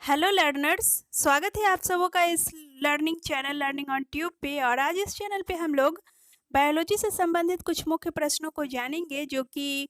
Hello learners. स्वागत है आप सबों का इस learning channel learning on tube पे। और आज इस चैनल पे हम लोग बायोलॉजी से संबंधित कुछ मुख्य प्रश्नों को जानेंगे, जो कि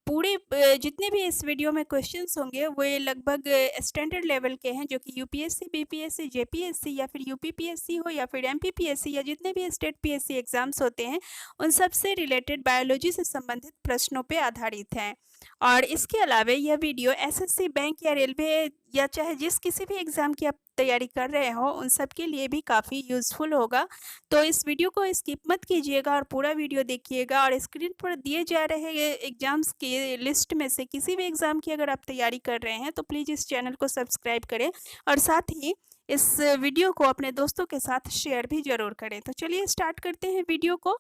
पूरे जितने भी इस वीडियो में क्वेश्चंस होंगे वो ये लगभग स्टैंडर्ड लेवल के हैं, जो कि यूपीएससी, बीपीएससी, जेपीएससी या फिर यूपीपीएससी हो या फिर एमपीपीएससी या जितने भी स्टेट पीएससी एग्जाम्स होते हैं उन सब से रिलेटेड बायोलॉजी से संबंधित प्रश्नों पे आधारित हैं। और इसके अलावा यह वीडियो एसएससी, बैंक या रेलवे या चाहे जिस किसी भी एग्ज़ाम की आप तैयारी कर रहे हो उन सब के लिए भी काफ़ी यूज़फुल होगा। तो इस वीडियो को स्किप मत कीजिएगा और पूरा वीडियो देखिएगा। और स्क्रीन पर दिए जा रहे एग्ज़ाम्स की लिस्ट में से किसी भी एग्ज़ाम की अगर आप तैयारी कर रहे हैं तो प्लीज़ इस चैनल को सब्सक्राइब करें और साथ ही इस वीडियो को अपने दोस्तों के साथ शेयर भी ज़रूर करें। तो चलिए स्टार्ट करते हैं वीडियो को।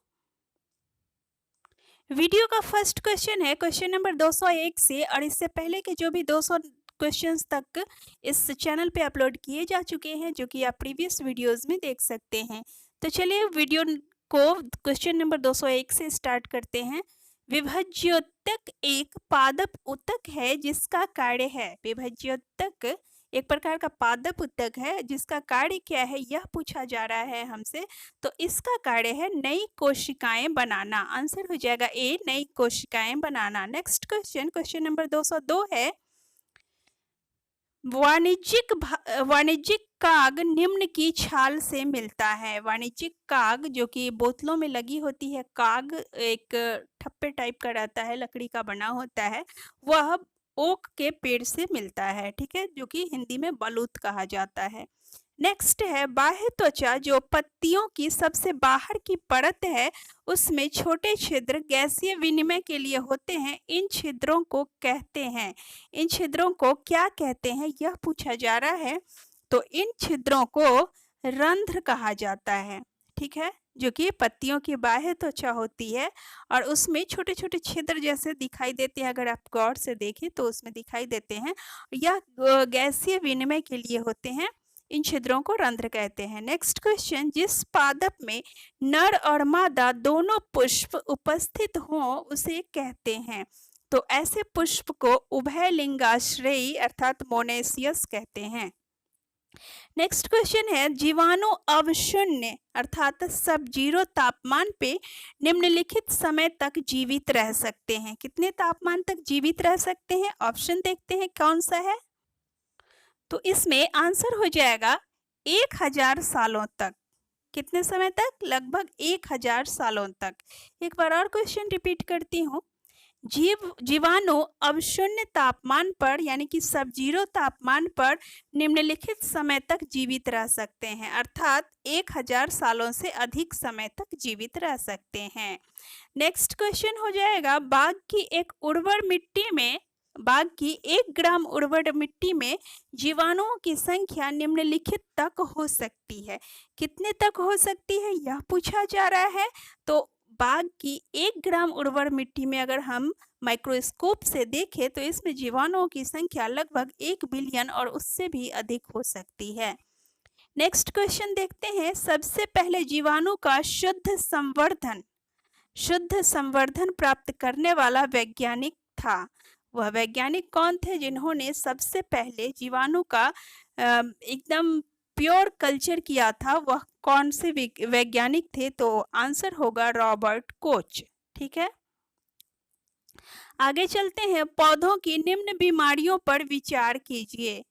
वीडियो का फर्स्ट क्वेश्चन है क्वेश्चन नंबर 201 से, और इससे पहले के जो भी 200 क्वेश्चंस तक इस चैनल पे अपलोड किए जा चुके हैं, जो कि आप प्रीवियस वीडियोस में देख सकते हैं। तो चलिए वीडियो को क्वेश्चन नंबर 201 से स्टार्ट करते हैं। विभज्योतक एक पादप उत्तक है जिसका कार्य है। विभज्योतक एक प्रकार का पादप उत्तक है जिसका कार्य क्या है यह पूछा जा रहा है हमसे। तो इसका कार्य है नई कोशिकाएं बनाना। आंसर हो जाएगा ए, नई कोशिकाएं बनाना। नेक्स्ट क्वेश्चन, क्वेश्चन नंबर 202 है। वाणिज्यिक काग निम्न की छाल से मिलता है। वाणिज्यिक काग जो कि बोतलों में लगी होती है, काग एक ठप्पे टाइप का रहता है, लकड़ी का बना होता है, वह ओक के पेड़ से मिलता है, ठीक है, जो कि हिंदी में बलूत कहा जाता है। नेक्स्ट है बाह्य त्वचा जो पत्तियों की सबसे बाहर की परत है उसमें छोटे छिद्र गैसीय विनिमय के लिए होते हैं। इन छिद्रों को कहते हैं, इन छिद्रों को क्या कहते हैं यह पूछा जा रहा है। तो इन छिद्रों को रंध्र कहा जाता है, ठीक है, जो कि पत्तियों की बाह्य त्वचा होती है और उसमें छोटे छोटे छिद्र जैसे दिखाई देते हैं। अगर आप गौर से देखें तो उसमें दिखाई देते हैं। यह गैसीय विनिमय के लिए होते हैं। इन छिद्रों को रंध्र कहते हैं। नेक्स्ट क्वेश्चन, जिस पादप में नर और मादा दोनों पुष्प उपस्थित हों उसे कहते हैं। तो ऐसे पुष्प को उभयलिंगाश्रयी अर्थात मोनेसियस कहते हैं। नेक्स्ट क्वेश्चन है, जीवाणु अवशून्य अर्थात सब जीरो तापमान पे निम्नलिखित समय तक जीवित रह सकते हैं। कितने तापमान तक जीवित रह सकते हैं? ऑप्शन देखते हैं कौन सा है। तो इसमें आंसर हो जाएगा 1000 सालों तक। कितने समय तक? लगभग 1000 सालों तक। एक बार और क्वेश्चन रिपीट करती हूँ। जीवाणु अवशून्य तापमान पर यानी कि सब जीरो तापमान पर निम्नलिखित समय तक जीवित रह सकते हैं, अर्थात 1000 सालों से अधिक समय तक जीवित रह सकते हैं। नेक्स्ट क्वेश्चन हो जाएगा, बाग की 1 ग्राम उर्वर मिट्टी में जीवाणुओं की संख्या निम्नलिखित तक हो सकती है। कितने तक हो सकती है यह पूछा जा रहा है। तो बाग की 1 ग्राम उर्वर मिट्टी में अगर हम माइक्रोस्कोप से देखें तो इसमें जीवाणुओं की संख्या लगभग 1 बिलियन और उससे भी अधिक हो सकती है। नेक्स्ट क्वेश्चन देखते हैं, सबसे पहले जीवाणु का शुद्ध संवर्धन प्राप्त करने वाला वैज्ञानिक था। वह वैज्ञानिक कौन थे जिन्होंने सबसे पहले जीवाणु का एकदम प्योर कल्चर किया था? वह कौन से वैज्ञानिक थे? तो आंसर होगा रॉबर्ट कोच, ठीक है। आगे चलते हैं, पौधों की निम्न बीमारियों पर विचार कीजिए।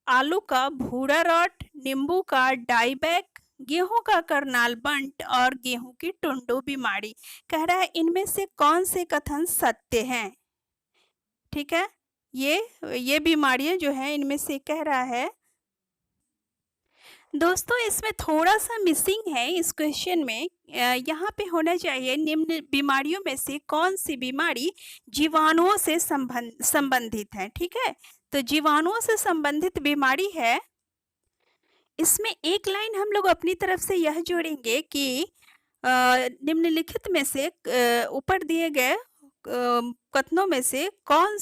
आलू का भूरा रॉट, नींबू का डाईबैक, गेहूं का करनाल बंट और गेहूं की टुंडू बीमारी। कह रहा है इनमें से कौन से कथन सत्य हैं, ठीक है। ये बीमारियां जो है इनमें से कह रहा है। दोस्तों इसमें थोड़ा सा मिसिंग है इस क्वेश्चन में। यहाँ पे होना चाहिए निम्न बीमारियों में से कौन सी बीमारी जीवाणुओं से संबंधित है, ठीक है। तो जीवाणुओं से संबंधित बीमारी है। इसमें एक लाइन हम लोग अपनी तरफ से यह जोड़ेंगे कि निम्नलिखित में से ऊपर दिए गए कथनों में से कौन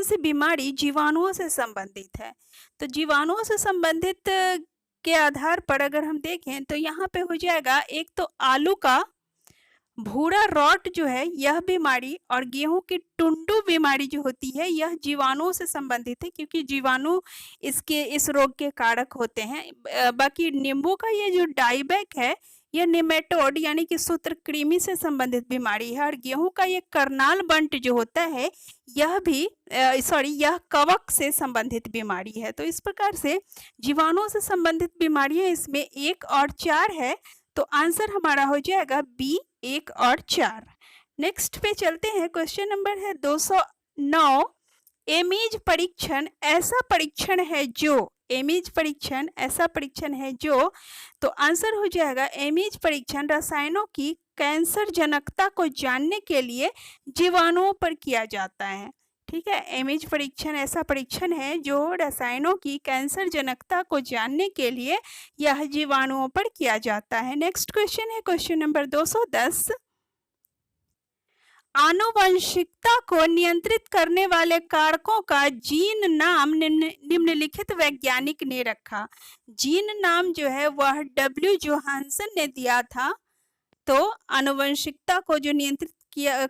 सी बीमारी जीवाणुओं से संबंधित है। तो जीवाणुओं से संबंधित के आधार पर अगर हम देखें तो यहाँ पे हो जाएगा, एक तो आलू का भूरा रॉट जो है यह बीमारी और गेहूं की टुंडू बीमारी जो होती है यह जीवाणुओं से संबंधित है, क्योंकि जीवाणु इस रोग के कारक होते हैं। बाकी नींबू का ये जो डाइबैक है यह निमेटोड यानी कि सूत्रकृमि से संबंधित बीमारी है, और गेहूं का ये करनाल बंट जो होता है यह भी यह कवक से संबंधित बीमारी है। तो इस प्रकार से जीवाणुओं से संबंधित बीमारियां इसमें 1 और 4 है, तो आंसर हमारा हो जाएगा बी 1 और 4। नेक्स्ट पे चलते हैं, क्वेश्चन नंबर है 209। एमीज परीक्षण ऐसा परीक्षण है जो, तो आंसर हो जाएगा एमीज परीक्षण रसायनों की कैंसर जनकता को जानने के लिए जीवाणुओं पर किया जाता है। ठीक है, एमीज परीक्षण ऐसा परीक्षण है जो रसायनों की कैंसर जनकता को जानने के लिए यह जीवाणुओं पर किया जाता है। नेक्स्ट क्वेश्चन है क्वेश्चन नंबर 210। आनुवंशिकता को नियंत्रित करने वाले कारकों का जीन नाम निम्नलिखित वैज्ञानिक ने रखा। जीन नाम जो है वह डब्ल्यू जोहानसन ने दिया था। तो आनुवंशिकता को जो नियंत्रित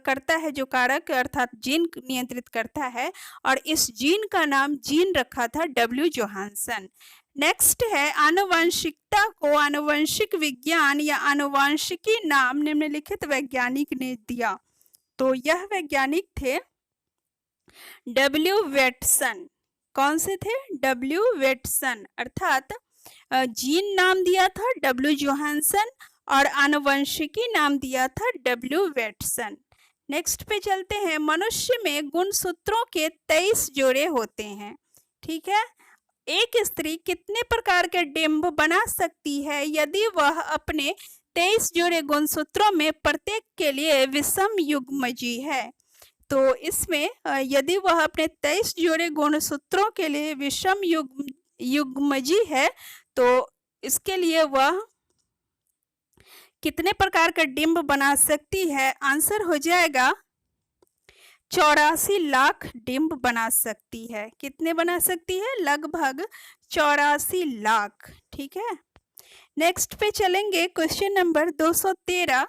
करता है, जो कारक अर्थात जीन नियंत्रित करता है, और इस जीन का नाम जीन रखा था डब्ल्यू जोहानसन। नेक्स्ट है, आनुवंशिकता को आनुवंशिक विज्ञान या आनुवंशिकी नाम निम्नलिखित वैज्ञानिक ने दिया। तो यह वैज्ञानिक थे डब्ल्यू वेटसन। कौन से थे? डब्ल्यू वेटसन, अर्थात जीन नाम दिया था डब्ल्यू जोहानसन और आनुवंशिकी नाम दिया था डब्ल्यू वेटसन। नेक्स्ट पे चलते हैं, मनुष्य में गुणसूत्रों के 23 जोड़े होते हैं। ठीक है, एक स्त्री कितने प्रकार के डिंब बना सकती है यदि वह अपने 23 जोड़े गुणसूत्रों में प्रत्येक के लिए विषम युग्मजी है? तो इसमें यदि वह अपने 23 जोड़े गुणसूत्रों के लिए विषम युग्मजी है तो इसके लिए वह कितने प्रकार का डिंब बना सकती है? आंसर हो जाएगा 84 लाख डिंब बना सकती है। कितने बना सकती है? लगभग 84 लाख। ठीक है, नेक्स्ट पे चलेंगे, क्वेश्चन नंबर 213।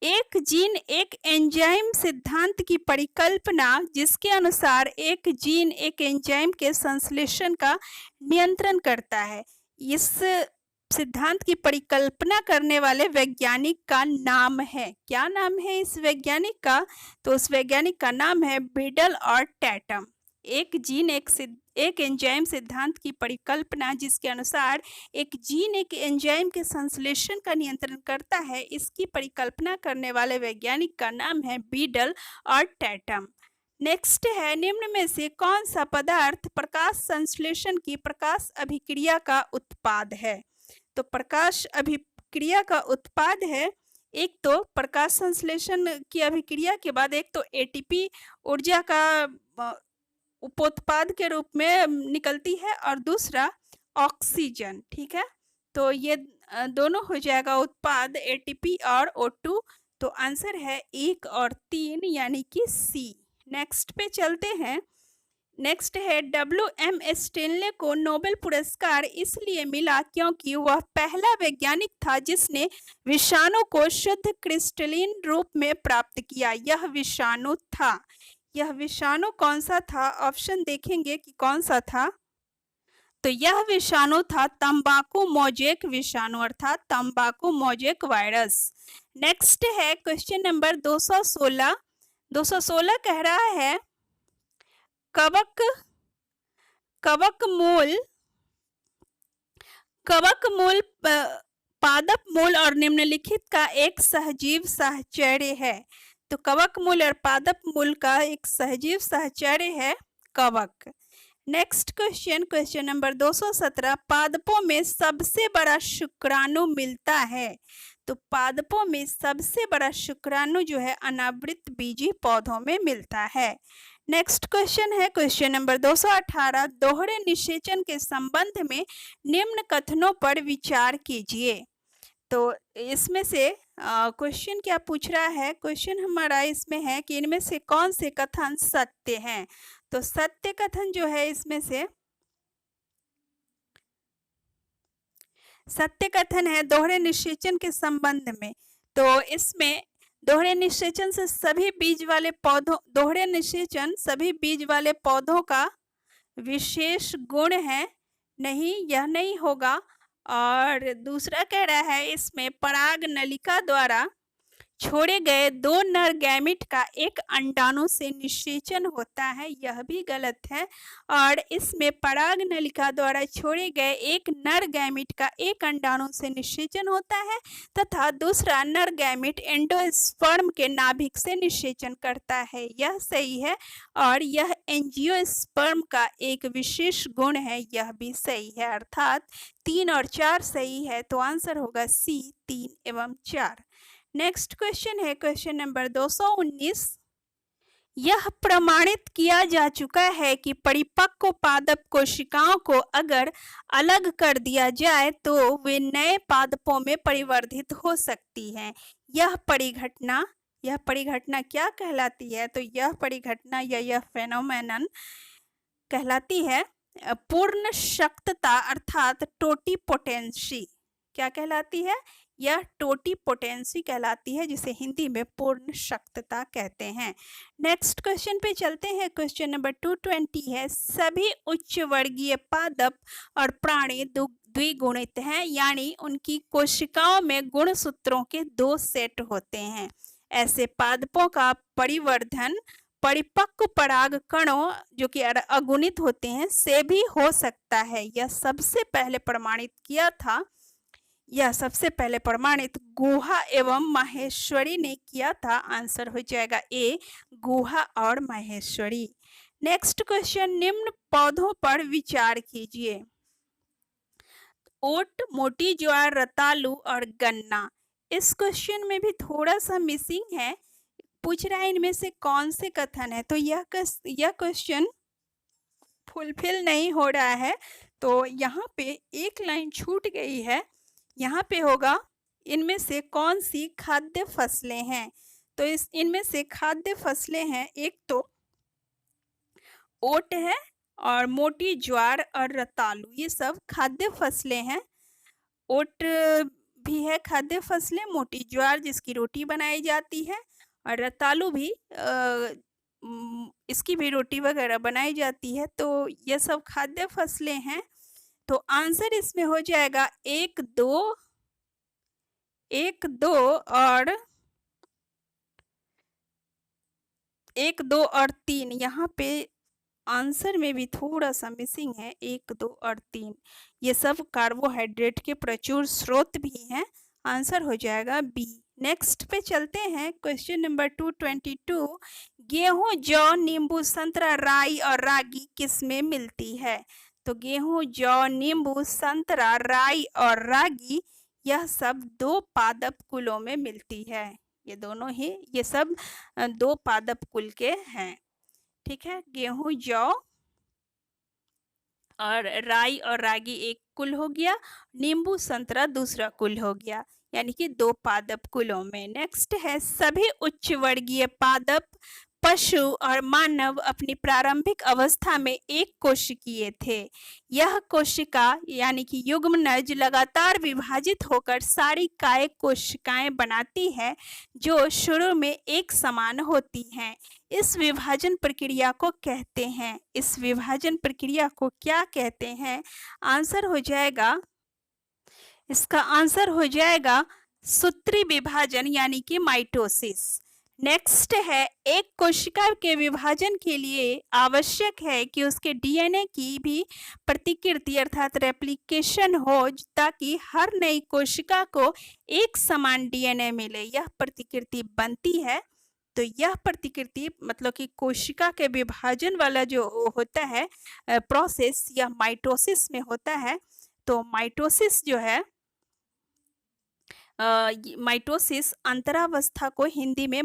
एक जीन एक एंजाइम सिद्धांत की परिकल्पना जिसके अनुसार एक जीन एक एंजाइम के संश्लेषण का नियंत्रण करता है। इस सिद्धांत की परिकल्पना करने वाले वैज्ञानिक का नाम है, क्या नाम है इस वैज्ञानिक का? तो उस वैज्ञानिक का नाम है बिडल और टैटम। एक जीन एक एंजाइम सिद्धांत की परिकल्पना जिसके अनुसार एक जीन एक एंजाइम के संश्लेषण का नियंत्रण करता है, इसकी परिकल्पना करने वाले वैज्ञानिक का नाम है बिडल और टैटम। नेक्स्ट है, निम्न में से कौन सा पदार्थ प्रकाश संश्लेषण की प्रकाश अभिक्रिया का उत्पाद है? तो प्रकाश अभिक्रिया का उत्पाद है, एक तो प्रकाश संश्लेषण की अभिक्रिया के बाद एक तो एटीपी ऊर्जा का उपोत्पाद के रूप में निकलती है और दूसरा ऑक्सीजन। ठीक है, तो ये दोनों हो जाएगा उत्पाद एटीपी और O2। तो आंसर है 1 और 3 यानी कि सी। नेक्स्ट पे चलते हैं, नेक्स्ट है, WM स्टेनले को नोबेल पुरस्कार इसलिए मिला क्योंकि वह पहला वैज्ञानिक था जिसने विषाणु को शुद्ध क्रिस्टलीन रूप में प्राप्त किया। यह विषाणु कौन सा था? ऑप्शन देखेंगे कि कौन सा था। तो यह विषाणु था तंबाकू मोजेक विषाणु, अर्थात तंबाकू मोजेक वायरस। नेक्स्ट है क्वेश्चन नंबर 216। 216 कह रहा है, कवक मूल पादप मूल और निम्नलिखित का एक सहजीव सहचर्य है। तो कवक मूल और पादप मूल का एक सहजीव सहचर्य है कवक। नेक्स्ट क्वेश्चन नंबर 217, पादपों में सबसे बड़ा शुक्राणु मिलता है। तो पादपों में सबसे बड़ा शुक्राणु जो है अनावृत बीजी पौधों में मिलता है। नेक्स्ट क्वेश्चन है क्वेश्चन नंबर 218, दोहरे निषेचन के संबंध में निम्न कथनों पर विचार कीजिए। तो इसमें से क्वेश्चन क्या पूछ रहा है? क्वेश्चन हमारा इसमें है कि इनमें से कौन से कथन सत्य हैं? तो सत्य कथन जो है इसमें से सत्य कथन है दोहरे निषेचन के संबंध में। तो इसमें दोहरे निषेचन से सभी बीज वाले पौधों दोहरे निषेचन सभी बीज वाले पौधों का विशेष गुण है। नहीं, यह नहीं होगा। और दूसरा कह रहा है इसमें पराग नलिका द्वारा छोड़े गए 2 नर गैमीट का एक अंडाणु से निषेचन होता है, यह भी गलत है। और इसमें पराग नलिका द्वारा छोड़े गए एक नर गैमीट का एक अंडाणु से निषेचन होता है तथा दूसरा नर गैमीट एंडोस्पर्म के नाभिक से निषेचन करता है, यह सही है। और यह एंजियोस्पर्म का एक विशेष गुण है, यह भी सही है। अर्थात 3 और 4 सही है, तो आंसर होगा सी 3 एवं 4। नेक्स्ट क्वेश्चन है क्वेश्चन नंबर 219। यह प्रमाणित किया जा चुका है कि परिपक्व पादप कोशिकाओं को अगर अलग कर दिया जाए तो वे नए पादपों में परिवर्तित हो सकती हैं। यह परिघटना क्या कहलाती है? तो यह परिघटना या यह फेनोमेनन कहलाती है पूर्ण शक्तता अर्थात टोटीपोटेंसी। क्या कहलाती है? यह टोटीपोटेंसी कहलाती है, जिसे हिंदी में पूर्ण शक्तता कहते हैं। नेक्स्ट क्वेश्चन पे चलते हैं। क्वेश्चन नंबर 220 है, सभी उच्च वर्गीय पादप और प्राणी द्विगुणित हैं, यानी उनकी कोशिकाओं में गुणसूत्रों के 2 सेट होते हैं। ऐसे पादपों का परिवर्धन परिपक्व पराग कणों जो कि अगुणित होते हैं से भी हो सकता है। यह सबसे पहले प्रमाणित गुहा एवं माहेश्वरी ने किया था। आंसर हो जाएगा ए, गुहा और माहेश्वरी। नेक्स्ट क्वेश्चन, निम्न पौधों पर विचार कीजिए। ओट, मोटी ज्वार, रतालू और गन्ना। इस क्वेश्चन में भी थोड़ा सा मिसिंग है, पूछ रहा है इनमें से कौन से कथन है। तो यह क्वेश्चन फुलफिल नहीं हो रहा है, तो यहाँ पे एक लाइन छूट गई है। यहाँ पे होगा इनमें से कौन सी खाद्य फसलें हैं। तो इनमें से खाद्य फसलें हैं, एक तो ओट है और मोटी ज्वार और रतालू, ये सब खाद्य फसलें हैं। ओट भी है खाद्य फसलें, मोटी ज्वार जिसकी रोटी बनाई जाती है, और रतालू भी इसकी भी रोटी वगैरह बनाई जाती है। तो ये सब खाद्य फसलें हैं। तो आंसर इसमें हो जाएगा 1, 2 और 3। यहाँ पे आंसर में भी थोड़ा सा मिसिंग है, 1, 2 और 3। ये सब कार्बोहाइड्रेट के प्रचुर स्रोत भी हैं। आंसर हो जाएगा बी। नेक्स्ट पे चलते हैं। क्वेश्चन नंबर 222, गेहूं, जौ, नींबू, संतरा, राई और रागी किस में मिलती है। तो गेहूं, जौ, नींबू, संतरा, राई और रागी यह सब 2 पादप कुलों में मिलती है। ये सब 2 पादप कुल के हैं। ठीक है, गेहूं, जौ और राई और रागी एक कुल हो गया, नींबू, संतरा दूसरा कुल हो गया, यानी कि 2 पादप कुलों में। नेक्स्ट है, सभी उच्च वर्गीय पादप, पशु और मानव अपनी प्रारंभिक अवस्था में एक कोशिकीय थे। यह कोशिका यानी कि युग्मनज लगातार विभाजित होकर सारी कायिक कोशिकाएं बनाती है जो शुरू में एक समान होती हैं। इस विभाजन प्रक्रिया को क्या कहते हैं? इसका आंसर हो जाएगा सूत्री विभाजन यानी कि माइटोसिस। नेक्स्ट है, एक कोशिका के विभाजन के लिए आवश्यक है कि उसके डीएनए की भी प्रतिकृति अर्थात रेप्लिकेशन हो, ताकि हर नई कोशिका को एक समान डीएनए मिले। यह प्रतिकृति बनती है। तो यह प्रतिकृति मतलब कि कोशिका के विभाजन वाला जो होता है प्रोसेस, यह माइटोसिस में होता है। तो माइटोसिस जो है माइटोसिस अंतरावस्था को हिंदी में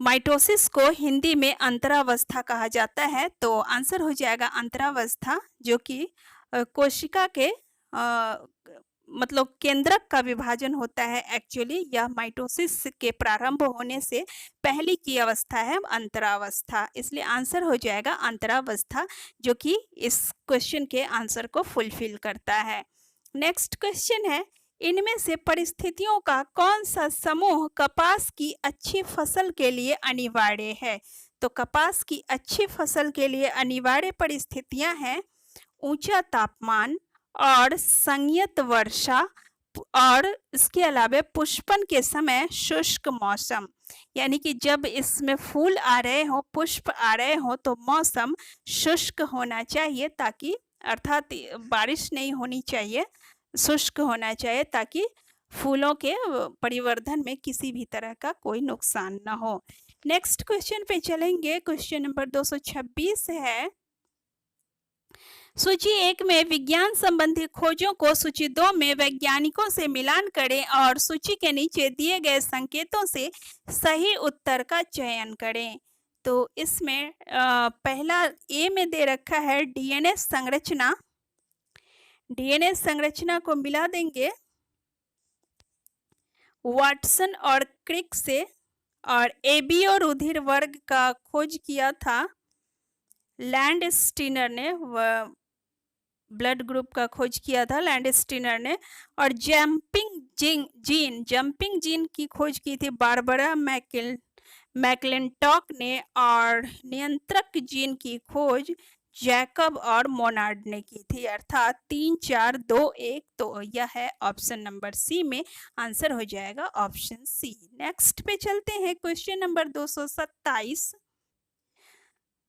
माइटोसिस को हिंदी में अंतरावस्था कहा जाता है। तो आंसर हो जाएगा अंतरावस्था, जो कि कोशिका के मतलब केंद्रक का विभाजन होता है। एक्चुअली यह माइटोसिस के प्रारंभ होने से पहले की अवस्था है अंतरावस्था, इसलिए आंसर हो जाएगा अंतरावस्था, जो कि इस क्वेश्चन के आंसर को फुलफिल करता है। नेक्स्ट क्वेश्चन है, इनमें से परिस्थितियों का कौन सा समूह कपास की अच्छी फसल के लिए अनिवार्य है? तो कपास की अच्छी फसल के लिए अनिवार्य परिस्थितियां हैं ऊंचा तापमान और संयत वर्षा और इसके अलावा पुष्पन के समय शुष्क मौसम। यानी कि जब इसमें फूल आ रहे हो, पुष्प आ रहे हो, तो मौसम शुष्क होना चाहिए, ताकि अर्थात बारिश नहीं होनी चाहिए, शुष्क होना चाहिए, ताकि फूलों के परिवर्धन में किसी भी तरह का कोई नुकसान न हो। नेक्स्ट क्वेश्चन पे चलेंगे। क्वेश्चन नंबर 226 है, सूची 1 में विज्ञान संबंधी खोजों को सूची 2 में वैज्ञानिकों से मिलान करें और सूची के नीचे दिए गए संकेतों से सही उत्तर का चयन करें। तो इसमें पहला ए में दे रखा है डीएनए संरचना। डीएनए संरचना को मिला देंगे वाटसन और क्रिक से, और एबीओ रुधिर वर्ग का खोज किया था लैंडस्टीनर ने, ब्लड ग्रुप का खोज किया था लैंडस्टीनर ने, और जंपिंग जीन की खोज की थी बारबरा मैकलिंटॉक ने, और नियंत्रक जीन की खोज जैकब और मोनार्ड ने की थी। अर्थात 3 4 2 1, तो यह है ऑप्शन नंबर सी में आंसर हो जाएगा ऑप्शन सी। नेक्स्ट पे चलते हैं। क्वेश्चन नंबर 227,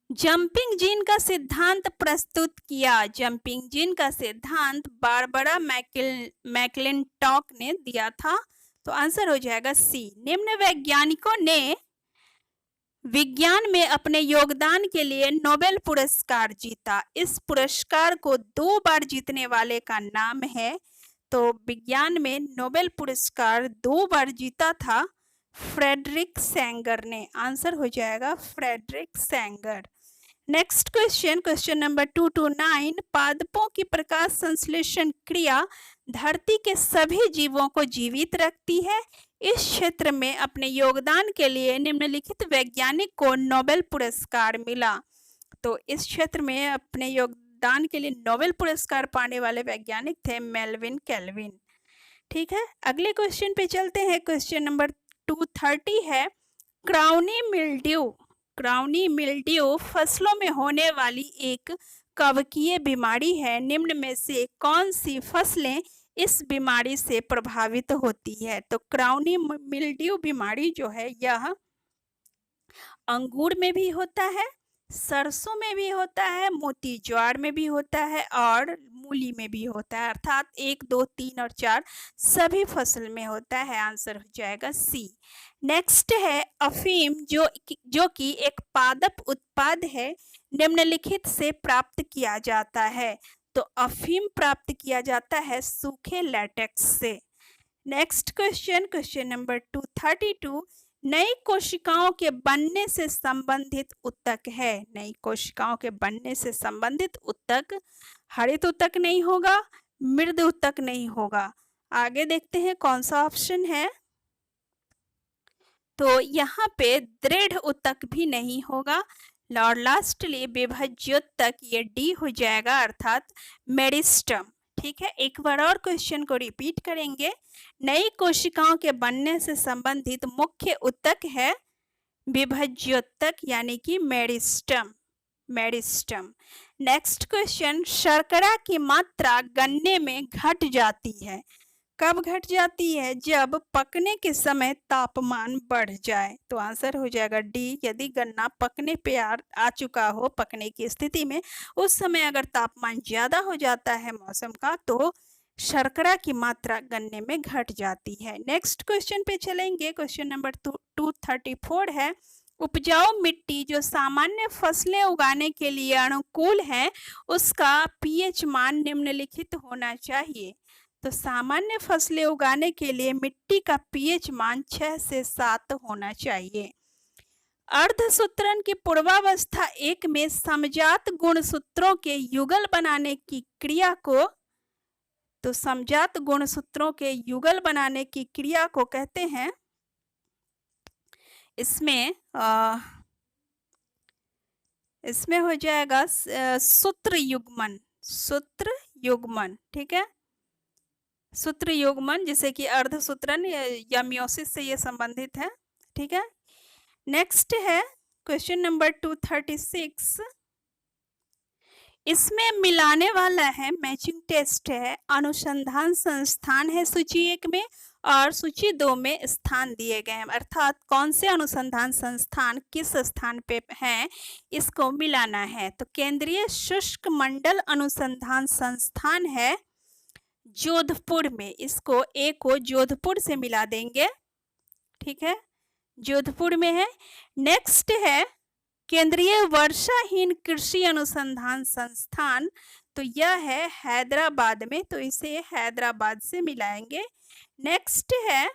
जंपिंग जीन का सिद्धांत प्रस्तुत किया। जंपिंग जीन का सिद्धांत बारबरा मैकलिंटॉक ने दिया था, तो आंसर हो जाएगा सी। निम्न वैज्ञानिकों ने विज्ञान में अपने योगदान के लिए नोबेल पुरस्कार जीता। इस पुरस्कार को 2 बार जीतने वाले का नाम है। तो विज्ञान में नोबेल पुरस्कार 2 बार जीता था फ्रेडरिक सैंगर ने। आंसर हो जाएगा Frederick Sanger. Next question, question number 229, पादपों की प्रकाश संश्लेषण क्रिया धरती के सभी जीवों को जीवित रखती है। इस क्षेत्र में अपने योगदान के लिए निम्नलिखित वैज्ञानिक को नोबेल पुरस्कार मिला। तो इस क्षेत्र में अपने योगदान के लिए नोबेल पुरस्कार पाने वाले वैज्ञानिक थे मेल्विन केल्विन। ठीक है, अगले क्वेश्चन पे चलते हैं। क्वेश्चन नंबर 230 है, क्राउनी मिल्ड्यू। क्राउनी मिल्ड्यू फसलों में होने वाली एक कवकीय बीमारी है। निम्न में से कौन सी फसलें इस बीमारी से प्रभावित होती है? तो क्राउनी मिल्ड्यू बीमारी जो है यह अंगूर में भी होता है, सरसों में भी होता है, मोती ज्वार में भी होता है, और मूली में भी होता है। अर्थात 1 2 3 और 4 सभी फसल में होता है। आंसर हो जाएगा सी। नेक्स्ट है अफीम, जो कि एक पादप उत्पाद है, निम्नलिखित से प्राप्त किया जाता है। तो अफीम प्राप्त किया जाता है सूखे लैटेक्स से। नेक्स्ट क्वेश्चन, क्वेश्चन नंबर 232, नई कोशिकाओं के बनने से संबंधित ऊतक है। नई कोशिकाओं के बनने से संबंधित ऊतक हरित ऊतक नहीं होगा, मृद ऊतक नहीं होगा। आगे देखते हैं कौन सा ऑप्शन है। तो यहाँ पे दृढ़ ऊतक भी नहीं होगा, और लास्टली विभज्योतक, ये डी हो जाएगा, अर्थात मेरिस्टम। ठीक है, एक बार और क्वेश्चन को रिपीट करेंगे। नई कोशिकाओं के बनने से संबंधित मुख्य ऊतक है विभज्योतक, यानी कि मेरिस्टम। मेरिस्टम। नेक्स्ट क्वेश्चन, शर्करा की मात्रा गन्ने में घट जाती है। कब घट जाती है? जब पकने के समय तापमान बढ़ जाए। तो आंसर हो जाएगा डी। यदि गन्ना पकने पे आ चुका हो, पकने की स्थिति में, उस समय अगर तापमान ज्यादा हो जाता है मौसम का, तो शर्करा की मात्रा गन्ने में घट जाती है। नेक्स्ट क्वेश्चन पे चलेंगे। क्वेश्चन नंबर 234 है, उपजाऊ मिट्टी जो सामान्य फसलें उगाने के लिए अनुकूल है, उसका पीएच मान निम्नलिखित होना चाहिए। तो सामान्य फसलें उगाने के लिए मिट्टी का पीएच मान 6 से 7 होना चाहिए। अर्धसूत्रण की पूर्वावस्था 1 में समजात गुणसूत्रों के युगल बनाने की क्रिया को, तो समजात गुणसूत्रों के युगल बनाने की क्रिया को कहते हैं, इसमें हो जाएगा सूत्र युग्मन। सूत्र युग्मन। ठीक है, सूत्र युग्मन जिसे कि अर्धसूत्रन या मियोसिस से ये संबंधित है। ठीक है, नेक्स्ट है क्वेश्चन नंबर 236। इसमें मिलाने वाला है, मैचिंग टेस्ट है, अनुसंधान संस्थान है सूची 1 में और सूची 2 में स्थान दिए गए हैं, अर्थात कौन से अनुसंधान संस्थान किस स्थान पे हैं, इसको मिलाना है। तो केंद्रीय शुष्क मंडल अनुसंधान संस्थान है जोधपुर में, इसको ए को जोधपुर से मिला देंगे। ठीक है, जोधपुर में है। नेक्स्ट है केंद्रीय वर्षाहीन कृषि अनुसंधान संस्थान, तो यह है हैदराबाद में, तो इसे हैदराबाद से मिलाएंगे। नेक्स्ट है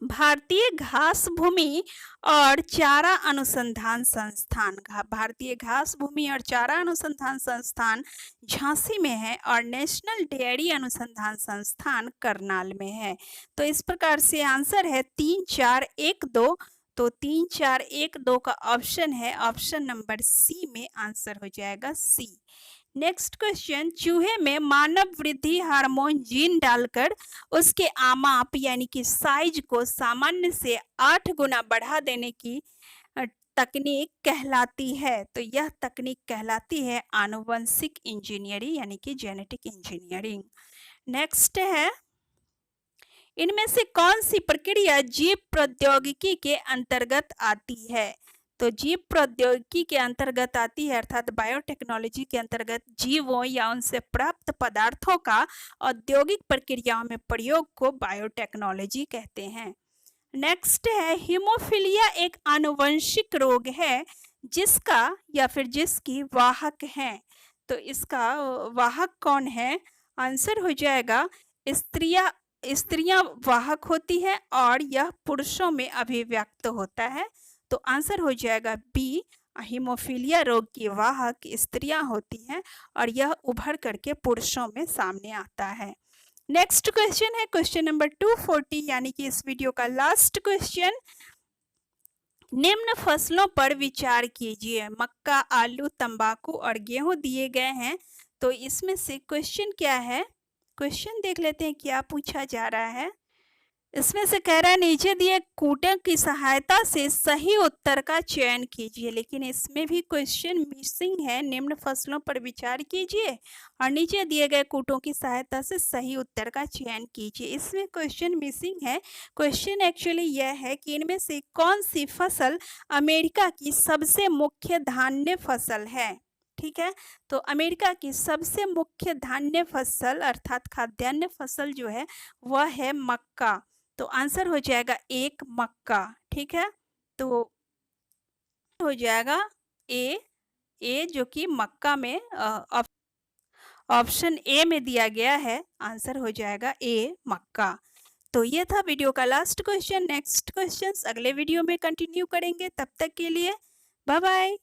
भारतीय घास भूमि और चारा अनुसंधान संस्थान, भारतीय घास भूमि और चारा अनुसंधान संस्थान झांसी में है और नेशनल डेयरी अनुसंधान संस्थान करनाल में है। तो इस प्रकार से आंसर है 3 4 1 2। तो 3 4 1 2 का ऑप्शन है, ऑप्शन नंबर सी में आंसर हो जाएगा सी। नेक्स्ट क्वेश्चन, चूहे में मानव वृद्धि हार्मोन जीन डालकर उसके आमाप यानी कि साइज को सामान्य से 8 गुना बढ़ा देने की तकनीक कहलाती है। तो यह तकनीक कहलाती है आनुवंशिक इंजीनियरिंग यानी कि जेनेटिक इंजीनियरिंग। नेक्स्ट है इनमें से कौन सी प्रक्रिया जीव प्रौद्योगिकी के अंतर्गत आती है। तो जीव प्रौद्योगिकी के अंतर्गत आती है, अर्थात बायोटेक्नोलॉजी के अंतर्गत जीवों या उनसे प्राप्त पदार्थों का औद्योगिक प्रक्रियाओं में प्रयोग को बायोटेक्नोलॉजी कहते हैं। नेक्स्ट है हीमोफीलिया एक आनुवंशिक रोग है जिसका या फिर जिसकी वाहक है। तो इसका वाहक कौन है, आंसर हो जाएगा स्त्रियां वाहक होती है और यह पुरुषों में अभिव्यक्त होता है। तो आंसर हो जाएगा बी, हीमोफीलिया रोग की वाहक स्त्रियां होती हैं और यह उभर करके पुरुषों में सामने आता है। नेक्स्ट क्वेश्चन है क्वेश्चन नंबर 240 यानी कि इस वीडियो का लास्ट क्वेश्चन। निम्न फसलों पर विचार कीजिए, मक्का, आलू, तंबाकू और गेहूं दिए गए हैं। तो इसमें से क्वेश्चन क्या है, क्वेश्चन देख लेते हैं क्या पूछा जा रहा है। इसमें से कह रहा है नीचे दिए कूटों की सहायता से सही उत्तर का चयन कीजिए, लेकिन इसमें भी क्वेश्चन मिसिंग है। निम्न फसलों पर विचार कीजिए और नीचे दिए गए कूटों की सहायता से सही उत्तर का चयन कीजिए, इसमें क्वेश्चन मिसिंग है। क्वेश्चन एक्चुअली यह है कि इनमें से कौन सी फसल अमेरिका की सबसे मुख्य धान्य फसल है। ठीक है, तो अमेरिका की सबसे मुख्य धान्य फसल अर्थात खाद्यान्न फसल जो है वह है मक्का। तो आंसर हो जाएगा 1 मक्का। ठीक है, तो हो जाएगा ए जो कि मक्का में ऑप्शन ए में दिया गया है, आंसर हो जाएगा ए मक्का। तो ये था वीडियो का लास्ट क्वेश्चन। नेक्स्ट क्वेश्चंस अगले वीडियो में कंटिन्यू करेंगे, तब तक के लिए बाय बाय।